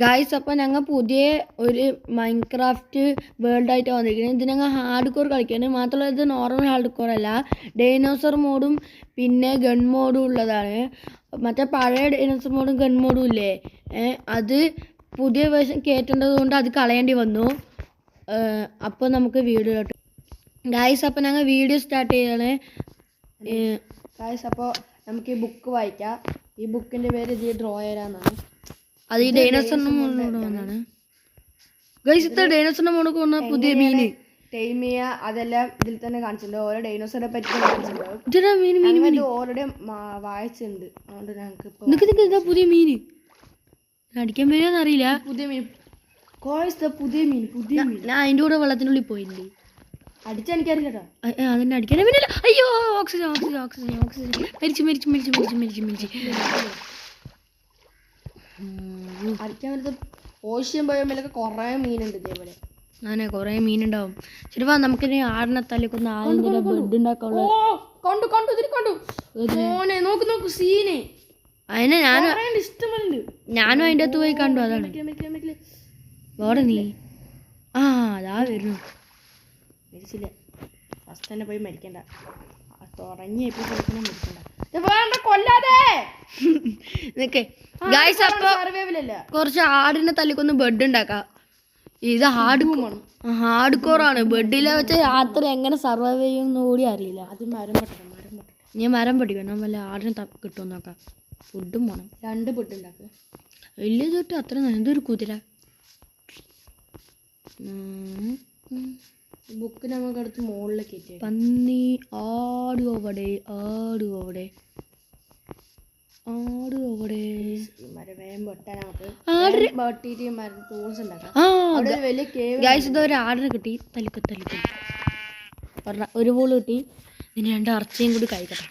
Guys അപ്പം ഞങ്ങൾ പുതിയ ഒരു മൈൻക്രാഫ്റ്റ് വേൾഡായിട്ട് വന്നിരിക്കുന്നത്. ഇത് ഞങ്ങൾ ഹാർഡ് കോർ കളിക്കുന്നത്. മാത്രമല്ല ഇത് നോർമൽ ഹാർഡ് കോർ അല്ല, ഡൈനോസർ മോഡും പിന്നെ ഗൺ മോഡും ഉള്ളതാണ്. മറ്റേ പഴയ ഡൈനോസർ മോഡും ഗൺ മോഡും ഇല്ലേ, അത് പുതിയ വേർഷൻ കയറ്റേണ്ടത് കൊണ്ട് അത് കളയേണ്ടി വന്നു. അപ്പോൾ നമുക്ക് വീഡിയോയിലോട്ട് ഗൈസ്. അപ്പോൾ ഞങ്ങൾ വീഡിയോ സ്റ്റാർട്ട് ചെയ്യാണ് ഗൈസ്. അപ്പോൾ നമുക്ക് ഈ ബുക്ക് വായിക്കാം. ഈ ബുക്കിൻ്റെ പേര് ഇത് ഡ്രോയറാന്നാണ്. അത് ഈ ഡൈനോസറിന്റെ മോഡാണ് ഗൈസ്. ഇത്ര ഡൈനോസറിന്റെ മോഡ് കൊണ്ട പുതിയ മീന് ടൈമിയ അതെല്ലാം ഇതിൽ തന്നെ കാണിച്ചിട്ടുണ്ട്. ഓരോ ഡൈനോസറിനെ പറ്റി കാണിച്ചിട്ടുണ്ട്. ഓൾറെഡി വായിച്ചിട്ടുണ്ട്. അതുകൊണ്ട് ഞങ്ങൾക്ക് ഇതാ പുതിയ മീന് അടിക്കാൻ വരുമെന്ന് അറിയില്ല. പുതിയ മീൻ പുതിയ മീൻ ഞാൻ അതിൻ്റെ കൂടെ വെള്ളത്തിനുള്ളിൽ പോയില്ലേ. അടിച്ചാൽ എനിക്കറിയില്ല. അതെന്നെ അടിക്കാൻ വേണ്ടിയില്ല. അയ്യോ ഓക്സിജൻ ഓക്സിജൻ ഓക്സിജൻ ഓക്സിജൻ മരിച്ചു മരിച്ചു മരിച്ചു മരിച്ചു മരിച്ചു മരിച്ചു. അടിക്കാൻ വരുന്നത് ഓഷ്യൻ ബയോമിലൊക്കെ കുറേ മീനുണ്ട്. ഇതേപോലെ അങ്ങനെ കുറേ മീനുണ്ടാവും. ശരിവാ നമുക്കിനി ആടിനെ തല്ലിക്കൊന്ന് ആദ്യം ബെഡ് ഉണ്ടാക്കാനുള്ള നോക്ക് സീന്. അതിനെ ഞാനും അതിൻ്റെ അകത്ത് പോയി കണ്ടു. അതാണ് വേറെ നീ അതാ വരുന്നു. മരിച്ചില്ല. ഫസ്റ്റ് തന്നെ പോയി മരിക്കണ്ട. തുടങ്ങിയ എപ്പിസോഡ് മരിക്കണ്ട. കൊല്ലാതെ കുറച്ച് ആടിനെ തല്ലിക്കൊന്ന് ബെഡ് ഉണ്ടാക്കാം. ഇത് ഹാർഡ് കോറാണ്. ബെഡിലെ വെച്ച് രാത്രി എങ്ങനെ സർവൈവ് ചെയ്യുമെന്ന് കൂടി അറിയില്ല. അത് ഞാൻ മരം പഠിക്കണം. വല്ല ആടിനെ കിട്ടുമെന്ന് നോക്കാം. ഫുഡും വേണം. 2 ബെഡ് ഉണ്ടാക്കുക. വലിയ തൊട്ട് അത്ര എന്തൊരു കുതിര. ബുക്ക് നമുക്ക് അടുത്ത് മുകളിലേക്ക് എത്തി. പന്നി ആടുവടെ ആടുവടെ ആടിനെ കിട്ടി. ഒരു പൂള് കിട്ടി. ഇനി 2 ഇറച്ചിയും കൂടി കഴിക്കട്ടെ.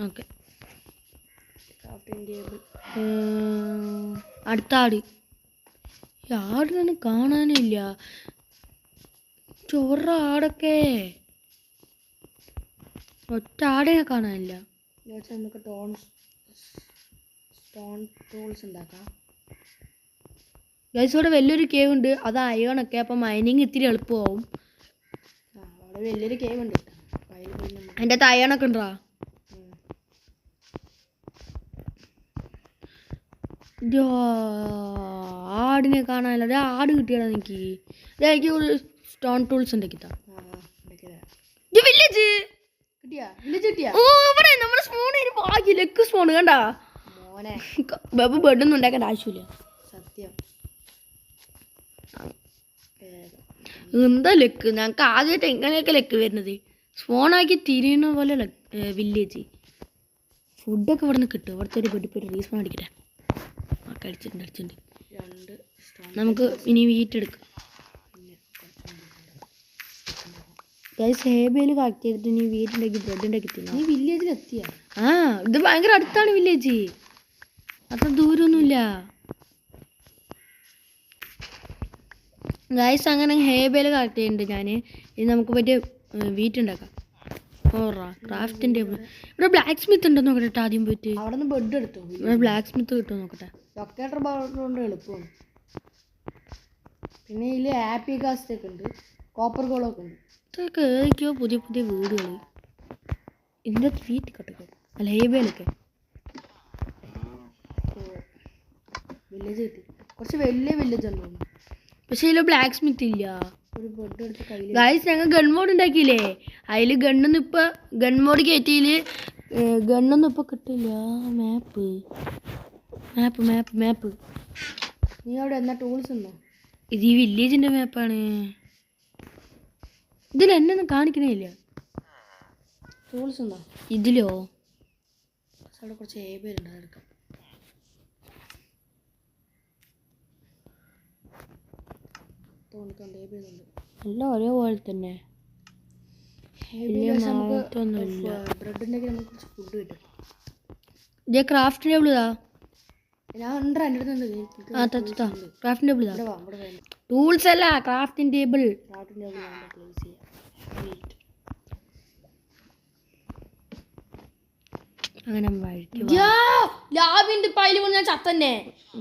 ഓക്കെ അടുത്ത ആട്. ഈ ആടിനൊന്നും കാണാനില്ല. ചോറ ആടൊക്കെ ഒറ്റ ആടിനെ കാണാനില്ല. നമുക്ക് സ്റ്റോൺ ടൂൾസ് ഉണ്ടാക്കാം. ഗൈസ് ഇവിടെ വലിയൊരു കേവ് ഉണ്ട്. അത് അയണൊക്കെ. അപ്പം മൈനിങ് ഇത്തിരി എളുപ്പമാവും. അവിടെ വലിയൊരു കേവ് ഉണ്ട്. അതിൻ്റെ അകത്ത് അയണൊക്കെ ഉണ്ടോ? ആടിനെ കാണാനില്ല. ആട് കിട്ടിയടാ എനിക്ക്. എനിക്ക് സ്റ്റോൺ ടൂൾസ് ഉണ്ടാക്കിത്താ. വില്ലേജ് നമ്മുടെ സ്പൂൺ ലെക്ക് സ്പൂൺ കണ്ടാ മോനെ. ബബ് ബെഡൊന്നും ഉണ്ടാക്കേണ്ട ആവശ്യമില്ല. സത്യം എന്താ ലെക്ക്. ഞങ്ങൾക്ക് ആദ്യമായിട്ട് എങ്ങനെയൊക്കെ ലെക്ക് വരുന്നത്. സ്പോണാക്കി തിരിയുന്ന പോലെ വില്ലേജ്. ഫുഡൊക്കെ ഇവിടെ നിന്ന് കിട്ടും. ഇവിടുത്തെ ഒരു ബെഡ് ഇപ്പോൾ റീസ്പോൺ അടിക്കട്ടെ. അടിച്ചിട്ടുണ്ട്. നമുക്ക് ഇനി വീട്ടെടുക്കാം. ഹേബയിൽ കളക്ട് ചെയ്തിട്ട് നീ വീടുണ്ടാക്കി ബ്രെഡ് ഉണ്ടാക്കി തിന്നാ. നീ വില്ലേജിലെത്തിയ? ഇത് ഭയങ്കര അടുത്താണ് വില്ലേജ്. അത്ര ദൂരമൊന്നുമില്ല ഗൈസ്. അങ്ങനെ ഹേബയിൽ കളക്ട് ചെയ്യുന്നുണ്ട് ഞാൻ. ഇനി നമുക്ക് പറ്റിയ വീട്ടുണ്ടാക്കാം. ക്രാഫ്റ്റിൻ്റെ ഇവിടെ ബ്ലാക്ക് സ്മിത്ത് ഉണ്ടോ നോക്കട്ടെ. ആദ്യം പോയിട്ട് അവിടെ നിന്ന് ബെഡ് എടുത്തു. ഇവിടെ ബ്ലാക്ക് സ്മിത്ത് കിട്ടുമോ നോക്കട്ടെ. ലൊക്കേറ്റർ കൊണ്ട് എളുപ്പമാണ്. പിന്നെ ഇതിൽ ആപ്പി കാസ്റ്റൊക്കെ ഉണ്ട്. കോപ്പർ ഗോളൊക്കെ ഉണ്ട്. ഇതൊക്കെ ഏതൊക്കെയോ പുതിയ പുതിയ വീടുകൾ. ഇതിൻ്റെ വീട്ടിൽ കട്ടൊക്കെ അല്ല ഹേബയിലൊക്കെ വില്ലേജ് കിട്ടി. കുറച്ച് വലിയ വില്ലേജ് ഉണ്ടോ. പക്ഷേ ഇതിൽ ബ്ലാക്ക് സ്മിത്ത് ഇല്ല. ഒരു ബെഡ് എടുത്ത് കയ്യിൽ. ഗൈസ് ഞങ്ങൾ ഗൺ മോഡ് ഉണ്ടാക്കിയില്ലേ. അതിൽ ഗൺ മോഡ് കയറ്റിയിൽ ഗണ്ണൊന്നും ഇപ്പോൾ കിട്ടില്ല. മാപ്പ് മാപ്പ് മാപ്പ് മാപ്പ് നീ അവിടെ എന്നാ ടൂൾസ് ഉണ്ടോ? ഇത് ഈ വില്ലേജിൻ്റെ മാപ്പാണ്. ഇതിൽ എന്നൊന്നും കാണിക്കണേ ഇല്ല. ടൂൾസ് ഉണ്ടോ ഇതിലോ? അവിടെ കുറച്ച് ഏബേലുണ്ട്. അതെടുക്കാം. എല്ലാം ഒരേപോലെ തന്നെ. ബ്രെഡ് ഉണ്ടെങ്കിൽ നമുക്ക് കുറച്ച് ഫുഡ് കിട്ടും. ഇതേ ക്രാഫ്റ്റ് ടേബിൾ ഇതാ. ഞാൻ ഉണ്ട് എൻ്റെ അടുത്തുണ്ട്. ക്രാഫ്റ്റിംഗ് ടേബിൾ ഇതാ. ടൂൾസ് അല്ല ക്രാഫ്റ്റിംഗ് ടേബിൾ. അങ്ങനെ വഴിക്ക് ലാബിന്റെ പൈല് കൊണ്ട് ഞാൻ ചത്തന്നെ.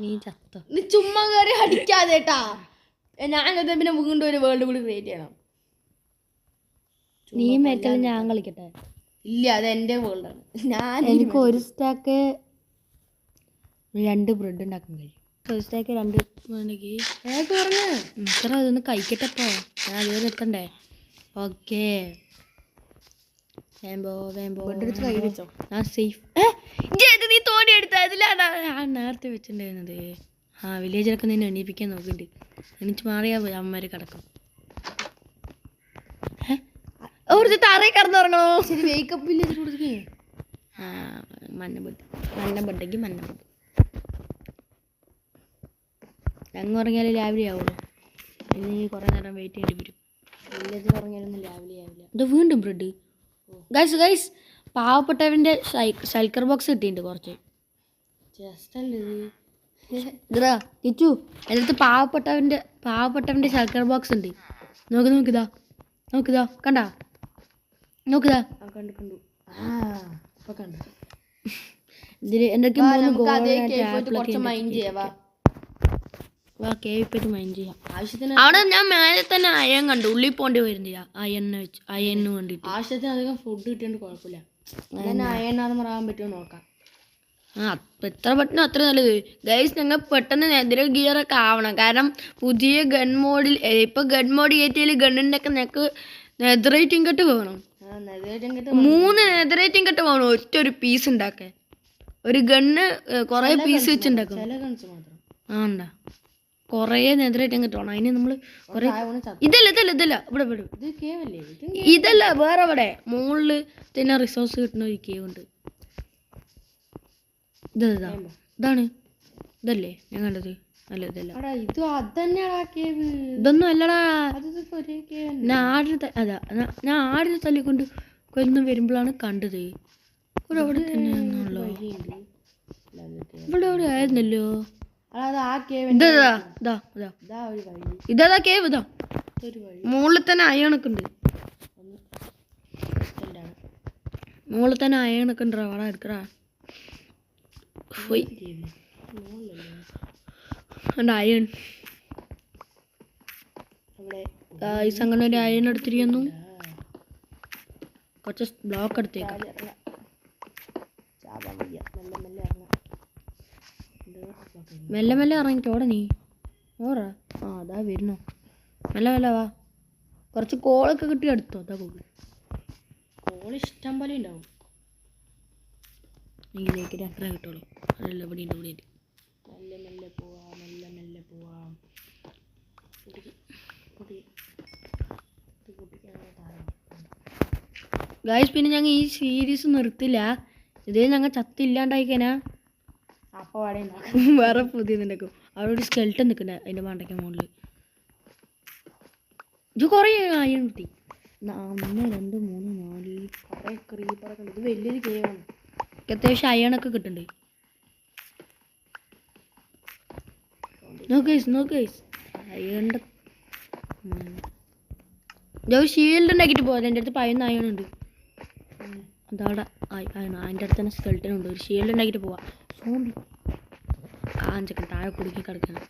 നീ ചത്ത. നീ ചുമ്മാ കയറി അടിക്കാതെ കേട്ടാ. ഞാൻ പിന്നെ വീണ്ടും ഒരു വേൾഡ് കൂടി ക്രിയേറ്റ് ചെയ്യണം. നീ മേക്കൽ ഞാൻ കളിക്കട്ടെ. ഇല്ല, അത് എൻ്റെ വേൾഡാണ്. എനിക്ക് ഒരു സ്റ്റാക്ക് 2 ബ്രെഡ് ഉണ്ടാക്കാൻ കഴിയും. ഒരു സ്റ്റാക്ക് 2 വേണമെങ്കിൽ ഇത്ര അതൊന്ന് കഴിക്കട്ടെപ്പോ. ഞാൻ അതുവരെ എത്തണ്ടേ. ഓക്കെ വെച്ചോ. ഞാൻ സേഫ്. നീ തോണ്ടി എടുത്ത അതിലാണ് ഞാൻ നേരത്തെ വെച്ചിട്ടുണ്ടായിരുന്നത്. വില്ലേജിലൊക്കെ നിന്നെ എണീപ്പിക്കാൻ നോക്കുന്നുണ്ട്. എനിക്ക് മാറിയാ അമ്മമാര് കിടക്കും. തറയിൽ കിടന്നുറങ്ങണോ? ശരി, വേക്കപ്പ് വില്ലേജ് കൊടുക്കേ. മഞ്ഞപ്പെട്ടെങ്കിൽ മഞ്ഞപ്പെട്ട് അങ്ങ് ഉറങ്ങിയാലും രാവിലെ ആവുള്ളൂ. ഇനി കുറേ നേരം വെയിറ്റ് ചെയ്യേണ്ടി വരും. വില്ലേജ് ഉറങ്ങിയാലൊന്നും രാവിലെ ആവില്ല. ഇത് വീണ്ടും ബ്രെഡ്. ഗൈസ് പാവപ്പെട്ടവൻ്റെ സൈക്കിൾ ബോക്സ് കിട്ടിയിട്ടുണ്ട് കുറച്ച്. ഇതാ കിച്ചു, എൻ്റെ അടുത്ത് പാവപ്പെട്ടവൻ്റെ സൈക്കിൾ ബോക്സ് ഉണ്ട്. നോക്കിതാ കണ്ടാ? നോക്കിതാ. കണ്ടു. ഇതിൽ എന്തൊക്കെ അവിടെ ഞാൻ മേലെ തന്നെ അയൺ കണ്ടു. ഉള്ളിൽ പോണ്ടി വരുന്നില്ല. അയണ് വേണ്ടിട്ട് ആവശ്യത്തിന് അധികം ഫുഡ് കിട്ടിയോണ്ട് കുഴപ്പമില്ല. അങ്ങനെ അയണ്ണാന്ന് പറയാൻ പറ്റുമോ നോക്കാം. എത്ര പെട്ടെന്ന് അത്ര നല്ലത്. ഗൈസ് ഞങ്ങൾ പെട്ടെന്ന് നെതർ ഗിയറൊക്കെ ആവണം. കാരണം പുതിയ ഗൺ മോഡിൽ ഇപ്പൊ ഗൺ മോഡ് കയറ്റിയാൽ ഗണ്ണിൻ്റെയൊക്കെ ഞങ്ങൾക്ക് നെതറൈറ്റ് ഇങ്ങോട്ട് വേണം. 3 നെതറൈറ്റ് ഇങ്ങോട്ട് വേണം ഒരു പീസ് ഉണ്ടാക്കാൻ. ഒരു ഗണ്ണ് കുറേ പീസ് വെച്ചുണ്ടാക്കും. ഉണ്ടാ കുറേ നെതറൈറ്റ് ഇങ്ങോട്ട് വേണം. അതിന് നമ്മൾ കുറേ ഇതല്ല ഇവിടെ ഇതല്ല വേറെ ഇവിടെ മുകളിൽ തന്നെ റിസോഴ്സ് കിട്ടുന്ന ഒരു കേവ് ഉണ്ട്. ഇതാണ് ഇതല്ലേ ഞാൻ കണ്ടത്? അല്ല ഇതല്ല, ഇതൊന്നും അല്ലടാ. ഞാൻ ആടിനെ തല്ലിക്കൊണ്ട് കൊല്ലം വരുമ്പോഴാണ് കണ്ടത്. അവിടെ തന്നെ ഇവിടെ എവിടെ ആയിരുന്നല്ലോ. ഇതാ കേവ്. ഇതാ മുകളിൽ തന്നെ അയണൊക്കെ ഉണ്ട്. അവിടെ എടുക്കറാ പോയി അയൺ. ഈ സംഘടന ഒരു അയൺ എടുത്തിരിക്കുന്നു. കുറച്ച് ബ്ലോക്ക് എടുത്തേക്കാം. മെല്ലെ ഇറങ്ങിക്കോടെ നീ. ഓറാ അതാ വരുന്നു. മെല്ലെ വാ. കുറച്ച് കോളൊക്കെ കിട്ടി എടുത്തോ. അതാ കോൾ ഇഷ്ടം പോലെ ഉണ്ടാവും. ഇതിലേക്ക് 2 കിട്ടുള്ളൂ. അതല്ല ഇവിടെ മെല്ലെ പോവാം. ഗായ്സ് പിന്നെ ഞങ്ങൾ ഈ സീരീസ് നിർത്തില്ല. ഇതേ ഞങ്ങൾ ചത്തില്ലാണ്ടായിക്കാനാ അപ്പോൾ വേറെ പുതിയതുണ്ടാക്കും. അവിടെ ഒരു സ്കെൽട്ടൻ നിൽക്കണ്ട അതിൻ്റെ മണ്ടയ്ക്ക് മുകളിൽ. ഇത് കുറേ അയൺ കിട്ടി. 1 2 3 4 കുറേ ക്രീപ്പറൊക്കെ ഉണ്ട്. ഇത് വലിയൊരു കേവാണ്. അത്യാവശ്യം അയണൊക്കെ കിട്ടുന്നുണ്ട്. നോക്ക് അയണ്ട ഷീൽഡ് ഉണ്ടാക്കിയിട്ട് പോകാം. എൻ്റെ അടുത്ത് 11 അയണുണ്ട്. അതവിടെ അതിൻ്റെ അടുത്ത് തന്നെ സ്കെൽട്ടൻ ഉണ്ട്. ഒരു ഷീൽഡ് ഉണ്ടാക്കിയിട്ട് പോവാം. സോംബി കാഞ്ചൊക്കെ താഴെ കുടുക്കി കിടക്കണം.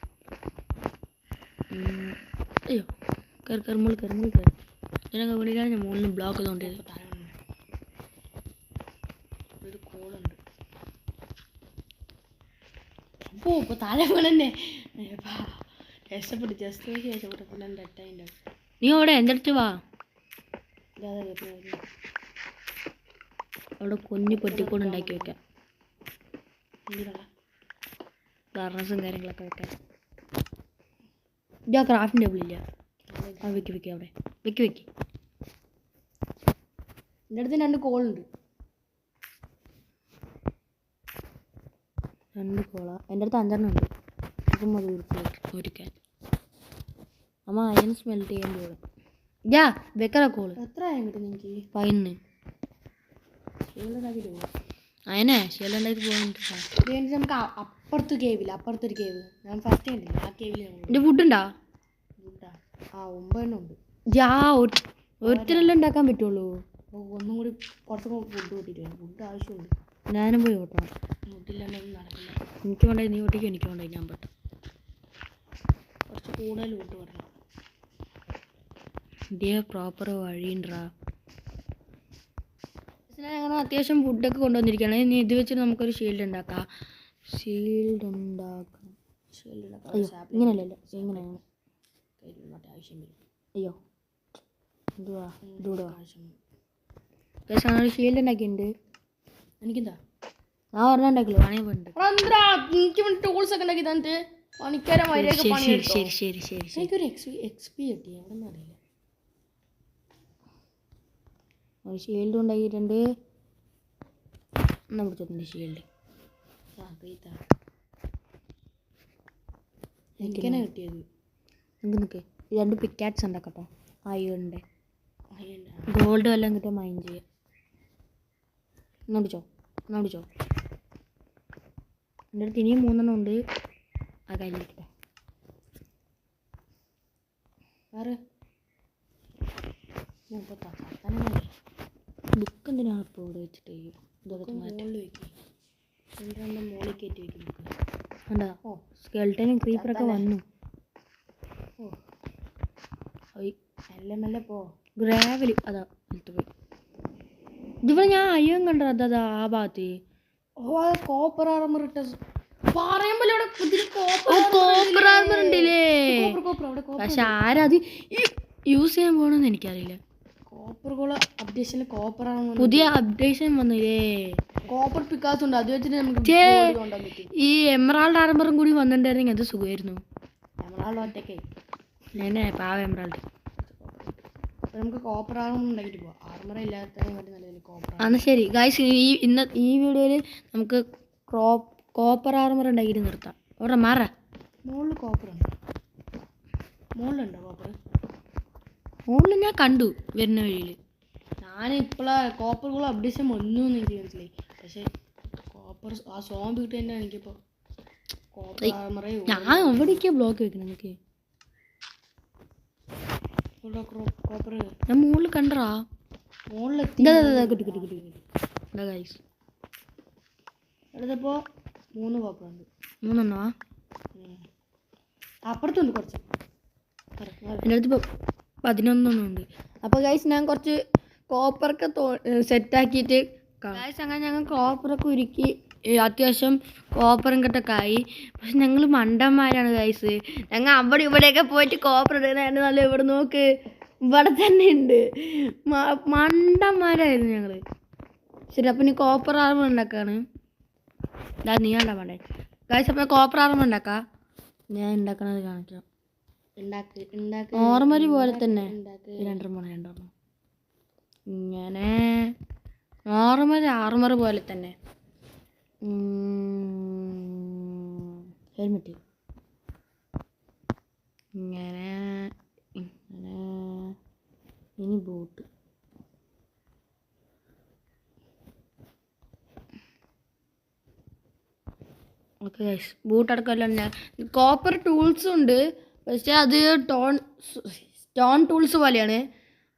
അയ്യോ കയറി മുകളിൽ ഇതിനൊക്കെ വിളിക്കാണ് ഞാൻ മുകളിൽ ബ്ലോക്ക് തോണ്ടിയത്. ഒരു കോളുണ്ട്. അപ്പോൾ ഇപ്പോൾ താഴെ വീണന്നെ രക്ഷപ്പെട്ടു. പിന്നെ ഡെറ്റായിൻ്റെ നീ അവിടെ എൻ്റെ അടുത്ത് വാ. അവിടെ കുഞ്ഞു പെട്ടിക്കൂട് ഉണ്ടാക്കി വെക്കാം. ഗാർണസും കാര്യങ്ങളൊക്കെ വെക്കാം. ഇതാ ക്രാഫ്റ്റിംഗ് ടേബിൾ ഇല്ല. വെക്ക് അവിടെ വെക്ക്. എൻ്റെ അടുത്ത് 2 കോളുണ്ട്. 2 കോളാ? എൻ്റെ അടുത്ത് 5 ഉണ്ട്. അതും മതി ഒരുക്കാൻ. അമ്മ അയൺ സ്മെൽറ്റ് ചെയ്യാൻ പോകും. ഇതാ വെക്കറ കോള്. എത്ര അയൺ കിട്ടും നിങ്ങൾക്ക്? 11. അയനെ ശീലുണ്ടായിട്ട് പോകുന്നുണ്ട്. നമുക്ക് അപ്പുറത്ത് കേവില്ല. അപ്പുറത്തൊരു കേവ് ഞാൻ ഫസ്റ്റ് കണ്ടില്ല. ആ കേവിൽ എൻ്റെ ഫുഡുണ്ടാ? 9 ഉണ്ട്. ഒരുത്തരെല്ലാം ഉണ്ടാക്കാൻ പറ്റുള്ളൂ. ഒന്നും കൂടി കുറച്ചും ഫുഡ് കൂട്ടിയിട്ട് ഫുഡ് ആവശ്യമുണ്ട്. ഞാനും പോയി ഓട്ടണം. മുട്ടില്ലാണ്ടൊന്നും നടക്കില്ല. എനിക്ക് വേണ്ടേ നീ ഓട്ടിക്കും, എനിക്ക് വേണ്ടേ ഞാൻ പെട്ടെന്ന്. കുറച്ച് കൂടുതൽ ഊട്ട് വരണം. ഇതേ പ്രോപ്പർ വഴിയുണ്ടാ. ഞങ്ങൾ അത്യാവശ്യം ഫുഡൊക്കെ കൊണ്ടുവന്നിരിക്കുകയാണ്. ഇനി ഇത് വെച്ചിട്ട് നമുക്കൊരു ഷീൽഡ് ഉണ്ടാക്കാം. ഷീൽഡ് ഉണ്ടാക്കാം. അയ്യോ ഇങ്ങനെയല്ലല്ലോ, ഇങ്ങനെയാണ്. ആവശ്യം വരും. അയ്യോ എന്തുവാ ഇതൂടെ ആവശ്യം. ഞങ്ങൾ ഷീൽഡ് ഉണ്ടാക്കിയിട്ടുണ്ട്. എനിക്കെന്താ ഞാൻ ഒരെണ്ണം ഉണ്ടാക്കില്ല, വേണമെങ്കിൽ പോയിട്ടുണ്ട്. എനിക്ക് വേണ്ടി ടൂൾസ് ഒക്കെ ഉണ്ടാക്കി തന്നിട്ട് പണിക്കാരൻ വരെയൊക്കെ പണി ശരി ശരി ശരി ശരി ശരി. എനിക്കൊരു എക്സ്പി കിട്ടി, എവിടെ നിന്ന് അറിയില്ല. ഒരു ഷീൽഡ് ഉണ്ടാക്കിയിട്ടുണ്ട്. എന്നാ പിടിച്ചോട്ടുണ്ട് ഷീൽഡ്. എനിക്കെന്നെ കിട്ടിയത്. നിൽക്ക് രണ്ട് പിക്കാറ്റ്സ് ഉണ്ടാക്കട്ടെ. അയ്യോണ്ട് ഗോൾഡ് എല്ലാം കിട്ടാൻ മൈൻ ചെയ്യാം. എന്നാ പിടിച്ചോ. എൻ്റെ അടുത്ത് ഇനിയും 3 ഉണ്ട്. ആ കയ്യിലിരിക്കട്ടെ. വേറെ ബുക്ക് എന്തിനാണ് ഇപ്പോൾ ഇവിടെ വെച്ചിട്ട് മുകളിൽ വയ്ക്കും. മുകളിൽ കയറ്റി വയ്ക്കും ബുക്ക്. കണ്ടാ സ്കെൽട്ടനും ക്രീപ്പറൊക്കെ വന്നു. മെല്ലെ പോ. ഗ്രാവല് അതാ എടുത്ത് പോയി. ഇതിവിടെ ഞാൻ അയ്യം കണ്ടോ. അതാ ആ ഭാഗത്ത്. ഓ കോപ്പർ ആർമർ ഇട്ട പറയുമ്പോൾ ഇവിടെ കോപ്പർ ആർമർ ഉണ്ടല്ലേ. പക്ഷെ ആരാ അത് യൂസ് ചെയ്യാൻ പോണെന്ന് എനിക്കറിയില്ല. കോപ്പർ കോള അപ്ഡേഷനിൽ കോപ്പർ ആർമർ പുതിയ അപ്ഡേഷൻ വന്നില്ലേ. കോപ്പർ പിക്കാസ് ഉണ്ട്, അത് വെച്ചിട്ട് നമുക്ക് ഈ എമറാൾഡ് ആർമറും കൂടി വന്നിട്ടുണ്ടായിരുന്നെങ്കിൽ അത് സുഖമായിരുന്നു. എമറാൾഡ് ഒറ്റയ്ക്ക് എന്നെ പാവ എമറാൾഡ്. നമുക്ക് കോപ്പർ ആർമർ ഉണ്ടാക്കിട്ട് പോവാം. ആർമർ ഇല്ലാത്തതിനെ കാട്ടി നല്ലത് കോപ്പർ. അന്ന് ശരി ഗായ്സ്, ഈ വീഡിയോയിൽ നമുക്ക് കോപ്പർ ആർമർ ഉണ്ടാക്കിയിട്ട് നിർത്താം. അവിടെ മാറാ. മുകളിൽ കോപ്പർ ഉണ്ട്. മുകളിലുണ്ടോ കോപ്പർ? മുകളിൽ ഞാൻ കണ്ടു വരുന്ന വഴിയിൽ. ഞാനിപ്പോഴാ കോപ്പർ കൂടെ അപ്ഡേഷൻ വന്നു എന്ന് എനിക്ക് മനസ്സിലായി. പക്ഷേ കോപ്പർ ആ സോംബ് കിട്ടി തന്നെ എനിക്കിപ്പോൾ കോപ്പർ ആർമറേ. ഞാൻ എവിടേക്കാ ബ്ലോക്ക് വെക്കണം നമുക്ക്. കോപ്പർ ഞാൻ മുകളിൽ കണ്ടറാ. മുകളിലെത്തി ഗൈസ് എടുത്തപ്പോൾ 3 കോപ്പർ ഉണ്ട്. 3 എണ്ണോ? അപ്പുറത്തുണ്ട് കുറച്ച്. എൻ്റെ അടുത്ത് ഇപ്പോൾ 11 ഉണ്ട്. അപ്പോൾ ഗൈസ് ഞാൻ കുറച്ച് കോപ്പറൊക്കെ സെറ്റാക്കിയിട്ട് ഗൈസ് അങ്ങനെ ഞങ്ങൾ കോപ്പറൊക്കെ ഉരുക്കി അത്യാവശ്യം കോപ്പറും കെട്ടൊക്കെ ആയി. പക്ഷെ ഞങ്ങൾ മണ്ടന്മാരാണ് ഗൈസ്. ഞങ്ങൾ അവിടെ ഇവിടെയൊക്കെ പോയിട്ട് കോപ്പർ എടുക്കുന്ന നല്ല ഇവിടെ നോക്ക് ഇവിടെ തന്നെ ഉണ്ട്. മണ്ടന്മാരായിരുന്നു ഞങ്ങൾ. ശരി അപ്പം നീ കോപ്പർ ആർമർ ഉണ്ടാക്കാണ്. ഇതാ നീ ഉണ്ടാ വേണ്ടേ ഗൈസ്. അപ്പം കോപ്പർ ആർമർ ഉണ്ടാക്കാം. ഞാൻ ഉണ്ടാക്കണത് കാണിക്കാം. നോർമലി പോലെ തന്നെ രണ്ടെണ്ണം ഇങ്ങനെ നോർമൽ ആർമർ പോലെ തന്നെ. ഹെൽമെറ്റ് ഇങ്ങനെ ഇങ്ങനെ. ഇനി ബൂട്ട്. ഓക്കെ ഗൈസ്, ബൂട്ട് അടക്കമല്ല. കോപ്പർ ടൂൾസും ഉണ്ട്, പക്ഷേ അത് സ്റ്റോൺ ടൂൾസ് പോലെയാണ്.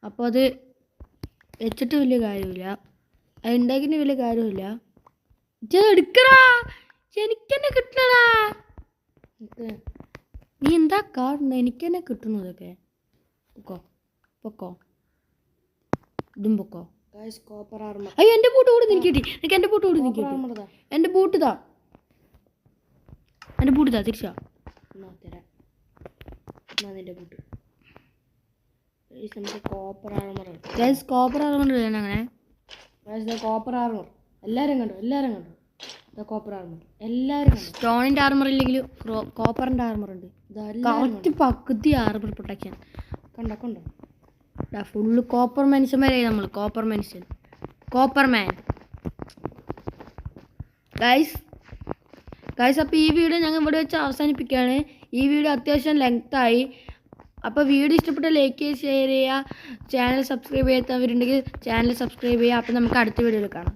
അപ്പോൾ അത് വെച്ചിട്ട് വലിയ കാര്യമില്ല, അത് ഉണ്ടാക്കിയിട്ട് വലിയ കാര്യമില്ല. എടുക്കടാ, എനിക്കെന്നെ കിട്ടണടാ. നീ എന്താ കാണുന്നത്? എനിക്കെന്നെ കിട്ടുന്നതൊക്കെ. പൊക്കോ ഇതും പൊക്കോ. Copper armour. അയ്യോ എൻ്റെ ബൂട്ട് കൂടി എനിക്ക് കിട്ടി. എനിക്ക് എൻ്റെ ബൂട്ട് കൂടി എനിക്ക് കിട്ടി. എൻ്റെ ബൂട്ട് ഇതാ, എൻ്റെ ബൂട്ട് ഇതാ. തിരിച്ചാ നിന്റെ boot. Copper armour. Copper armour വേണം അങ്ങനെ. കോപ്പർ ആർമർ എല്ലാവരും കണ്ടു. കോപ്പർ ആർമർ എല്ലാവരും കണ്ടു. സ്റ്റോണിൻ്റെ ആർമർ ഇല്ലെങ്കിൽ കോപ്പറിൻ്റെ ആർമർ ഉണ്ട്. കറക്റ്റ് പകുതി ആർമർ പ്രൊട്ടക്ഷൻ. കണ്ടോ ഫുള്ള് കോപ്പർ മനുഷ്യന്മാരായി നമ്മൾ. കോപ്പർ മനുഷ്യൻ, കോപ്പർ മാൻ. ഗൈസ് അപ്പോൾ ഈ വീഡിയോ ഞങ്ങൾ ഇവിടെ വെച്ച് അവസാനിപ്പിക്കുകയാണ്. ഈ വീഡിയോ അത്യാവശ്യം ലെങ്തായി. അപ്പോൾ വീഡിയോ ഇഷ്ടപ്പെട്ട ലൈക്ക് ചെയ്യുക, ഷെയർ ചെയ്യുക. ചാനൽ സബ്സ്ക്രൈബ് ചെയ്യാത്തവരുണ്ടെങ്കിൽ ചാനൽ സബ്സ്ക്രൈബ് ചെയ്യുക. അപ്പോൾ നമുക്ക് അടുത്ത വീഡിയോയിൽ കാണാം.